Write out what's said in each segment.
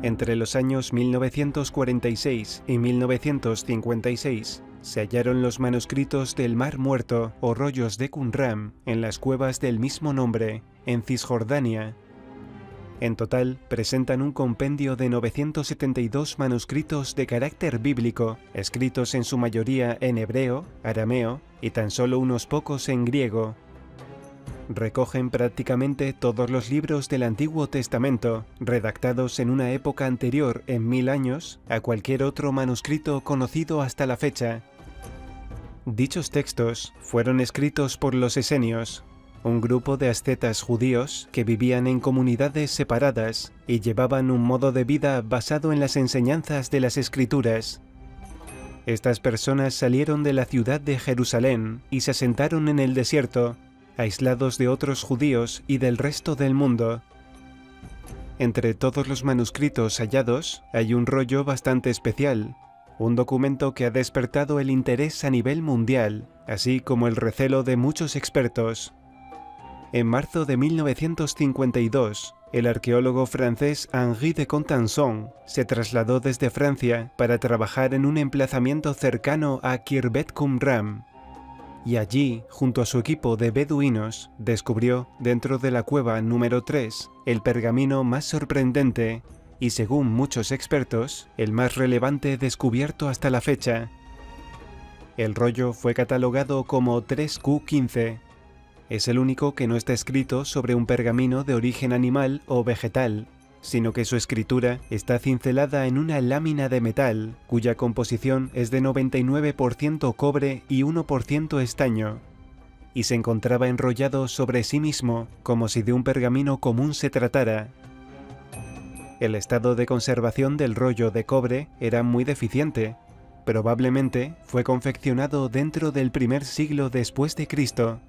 Entre los años 1946 y 1956 se hallaron los manuscritos del Mar Muerto o rollos de Qumran en las cuevas del mismo nombre, en Cisjordania. En total, presentan un compendio de 972 manuscritos de carácter bíblico, escritos en su mayoría en hebreo, arameo y tan solo unos pocos en griego. Recogen prácticamente todos los libros del Antiguo Testamento, redactados en una época anterior en 1000 años a cualquier otro manuscrito conocido hasta la fecha. Dichos textos fueron escritos por los esenios, un grupo de ascetas judíos que vivían en comunidades separadas y llevaban un modo de vida basado en las enseñanzas de las Escrituras. Estas personas salieron de la ciudad de Jerusalén y se asentaron en el desierto, aislados de otros judíos y del resto del mundo. Entre todos los manuscritos hallados hay un rollo bastante especial, un documento que ha despertado el interés a nivel mundial, así como el recelo de muchos expertos. En marzo de 1952, el arqueólogo francés Henri de Contenson se trasladó desde Francia para trabajar en un emplazamiento cercano a Khirbet Qumran. Y allí, junto a su equipo de beduinos, descubrió, dentro de la cueva número 3, el pergamino más sorprendente y, según muchos expertos, el más relevante descubierto hasta la fecha. El rollo fue catalogado como 3Q15. Es el único que no está escrito sobre un pergamino de origen animal o vegetal, sino que su escritura está cincelada en una lámina de metal, cuya composición es de 99% cobre y 1% estaño, y se encontraba enrollado sobre sí mismo, como si de un pergamino común se tratara. El estado de conservación del rollo de cobre era muy deficiente. Probablemente fue confeccionado dentro del primer siglo después de Cristo.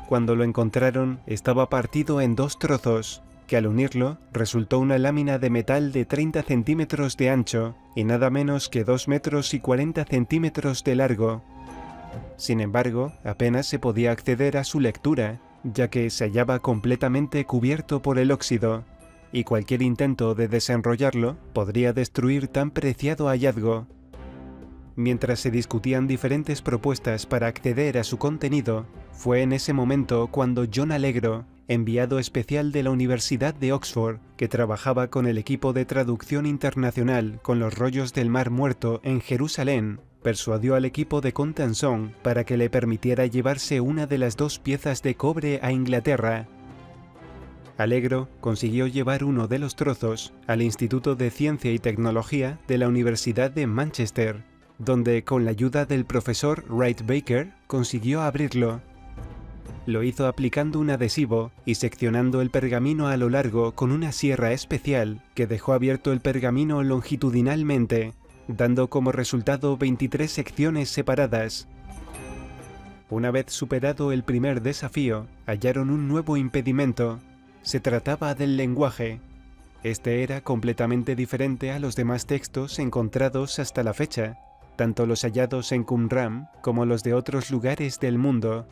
Cuando lo encontraron, estaba partido en 2 trozos, que al unirlo resultó una lámina de metal de 30 centímetros de ancho y nada menos que 2 metros y 40 centímetros de largo. Sin embargo, apenas se podía acceder a su lectura, ya que se hallaba completamente cubierto por el óxido, y cualquier intento de desenrollarlo podría destruir tan preciado hallazgo. Mientras se discutían diferentes propuestas para acceder a su contenido, fue en ese momento cuando John Allegro, enviado especial de la Universidad de Oxford, que trabajaba con el equipo de traducción internacional con los rollos del Mar Muerto en Jerusalén, persuadió al equipo de Contenson para que le permitiera llevarse una de las 2 piezas de cobre a Inglaterra. Allegro consiguió llevar uno de los trozos al Instituto de Ciencia y Tecnología de la Universidad de Manchester, donde con la ayuda del profesor Wright Baker consiguió abrirlo. Lo hizo aplicando un adhesivo y seccionando el pergamino a lo largo con una sierra especial que dejó abierto el pergamino longitudinalmente, dando como resultado 23 secciones separadas. Una vez superado el primer desafío, hallaron un nuevo impedimento. Se trataba del lenguaje. Este era completamente diferente a los demás textos encontrados hasta la fecha, tanto los hallados en Qumran como los de otros lugares del mundo.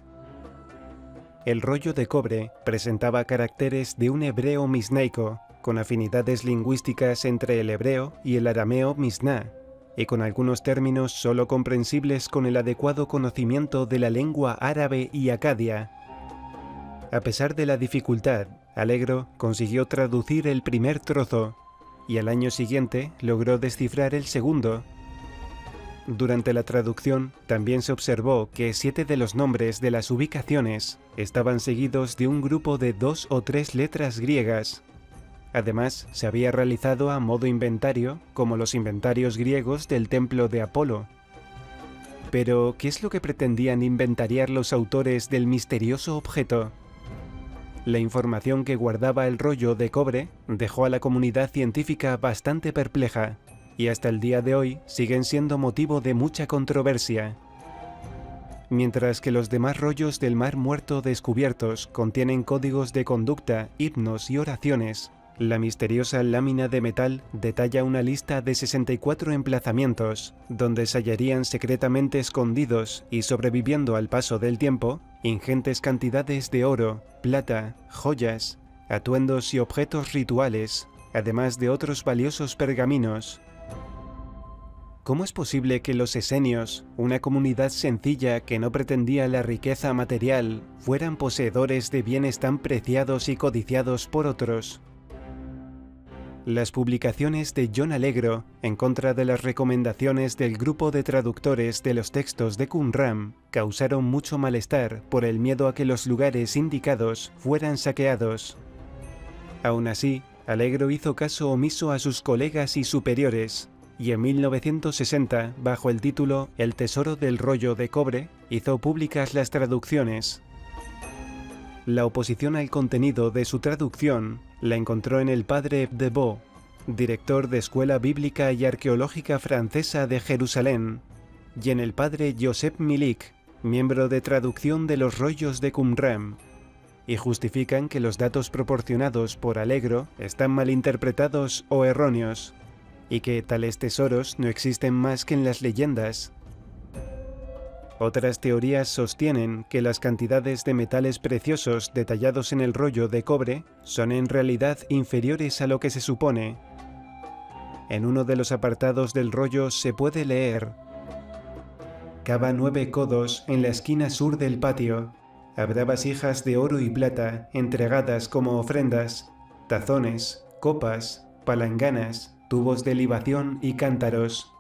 El rollo de cobre presentaba caracteres de un hebreo misnaico, con afinidades lingüísticas entre el hebreo y el arameo misná, y con algunos términos solo comprensibles con el adecuado conocimiento de la lengua árabe y acadia. A pesar de la dificultad, Allegro consiguió traducir el primer trozo, y al año siguiente logró descifrar el segundo. Durante la traducción también se observó que 7 de los nombres de las ubicaciones estaban seguidos de un grupo de 2 o 3 letras griegas. Además, se había realizado a modo inventario, como los inventarios griegos del templo de Apolo. Pero, ¿qué es lo que pretendían inventariar los autores del misterioso objeto? La información que guardaba el rollo de cobre dejó a la comunidad científica bastante perpleja, y hasta el día de hoy siguen siendo motivo de mucha controversia. Mientras que los demás rollos del Mar Muerto descubiertos contienen códigos de conducta, himnos y oraciones, la misteriosa lámina de metal detalla una lista de 64 emplazamientos, donde se hallarían secretamente escondidos y sobreviviendo al paso del tiempo, ingentes cantidades de oro, plata, joyas, atuendos y objetos rituales, además de otros valiosos pergaminos. ¿Cómo es posible que los esenios, una comunidad sencilla que no pretendía la riqueza material, fueran poseedores de bienes tan preciados y codiciados por otros? Las publicaciones de John Allegro, en contra de las recomendaciones del grupo de traductores de los textos de Qumran, causaron mucho malestar por el miedo a que los lugares indicados fueran saqueados. Aún así, Allegro hizo caso omiso a sus colegas y superiores, y en 1960, bajo el título El tesoro del rollo de cobre, hizo públicas las traducciones. La oposición al contenido de su traducción la encontró en el padre de Bo, director de Escuela Bíblica y Arqueológica Francesa de Jerusalén, y en el padre Joseph Milik, miembro de traducción de los rollos de Qumran, y justifican que los datos proporcionados por Allegro están mal interpretados o erróneos, y que tales tesoros no existen más que en las leyendas. Otras teorías sostienen que las cantidades de metales preciosos detallados en el rollo de cobre son en realidad inferiores a lo que se supone. En uno de los apartados del rollo se puede leer: cava 9 codos en la esquina sur del patio. Habrá vasijas de oro y plata entregadas como ofrendas, tazones, copas, palanganas, tubos de libación y cántaros.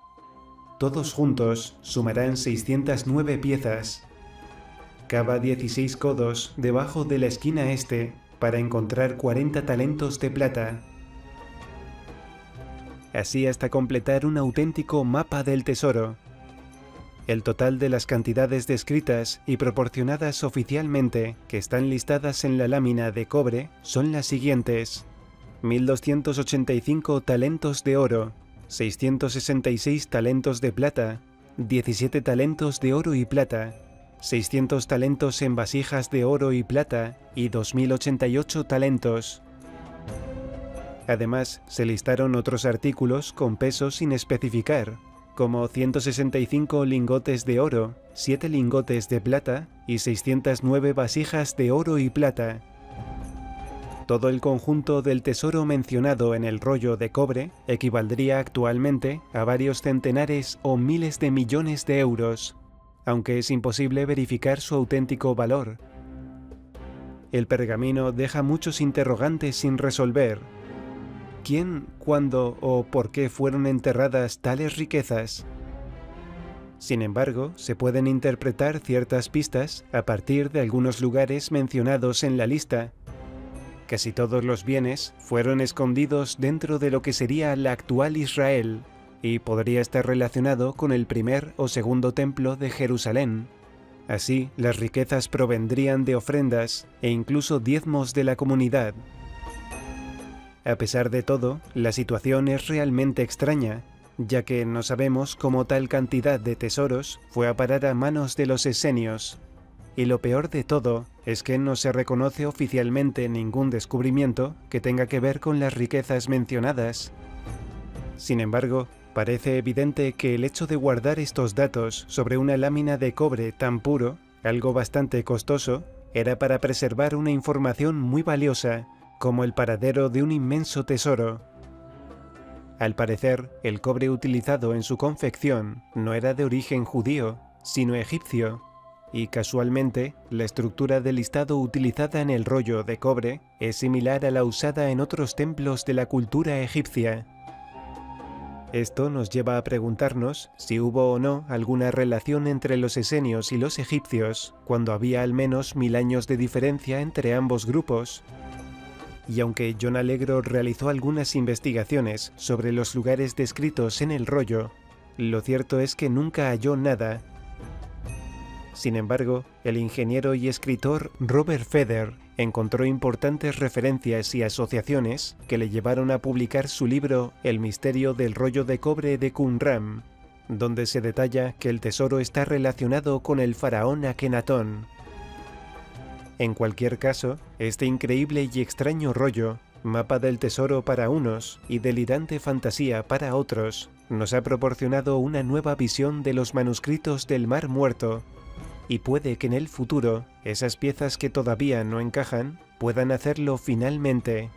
Todos juntos sumarán 609 piezas. Cava 16 codos debajo de la esquina este para encontrar 40 talentos de plata. Así hasta completar un auténtico mapa del tesoro. El total de las cantidades descritas y proporcionadas oficialmente que están listadas en la lámina de cobre son las siguientes: 1285 talentos de oro, 666 talentos de plata, 17 talentos de oro y plata, 600 talentos en vasijas de oro y plata y 2088 talentos. Además, se listaron otros artículos con pesos sin especificar, como 165 lingotes de oro, 7 lingotes de plata y 609 vasijas de oro y plata. Todo el conjunto del tesoro mencionado en el rollo de cobre equivaldría actualmente a varios centenares o miles de millones de euros, aunque es imposible verificar su auténtico valor. El pergamino deja muchos interrogantes sin resolver. ¿Quién, cuándo o por qué fueron enterradas tales riquezas? Sin embargo, se pueden interpretar ciertas pistas a partir de algunos lugares mencionados en la lista. Casi todos los bienes fueron escondidos dentro de lo que sería la actual Israel, y podría estar relacionado con el primer o segundo templo de Jerusalén. Así, las riquezas provendrían de ofrendas e incluso diezmos de la comunidad. A pesar de todo, la situación es realmente extraña, ya que no sabemos cómo tal cantidad de tesoros fue a parar a manos de los esenios. Y lo peor de todo es que no se reconoce oficialmente ningún descubrimiento que tenga que ver con las riquezas mencionadas. Sin embargo, parece evidente que el hecho de guardar estos datos sobre una lámina de cobre tan puro, algo bastante costoso, era para preservar una información muy valiosa, como el paradero de un inmenso tesoro. Al parecer, el cobre utilizado en su confección no era de origen judío, sino egipcio. Y casualmente, la estructura del listado utilizada en el rollo de cobre es similar a la usada en otros templos de la cultura egipcia. Esto nos lleva a preguntarnos si hubo o no alguna relación entre los esenios y los egipcios, cuando había al menos 1000 años de diferencia entre ambos grupos. Y aunque John Allegro realizó algunas investigaciones sobre los lugares descritos en el rollo, lo cierto es que nunca halló nada. Sin embargo, el ingeniero y escritor Robert Feder encontró importantes referencias y asociaciones que le llevaron a publicar su libro El misterio del rollo de cobre de Qumran, donde se detalla que el tesoro está relacionado con el faraón Akenatón. En cualquier caso, este increíble y extraño rollo, mapa del tesoro para unos y delirante fantasía para otros, nos ha proporcionado una nueva visión de los manuscritos del Mar Muerto, y puede que en el futuro, esas piezas que todavía no encajan, puedan hacerlo finalmente.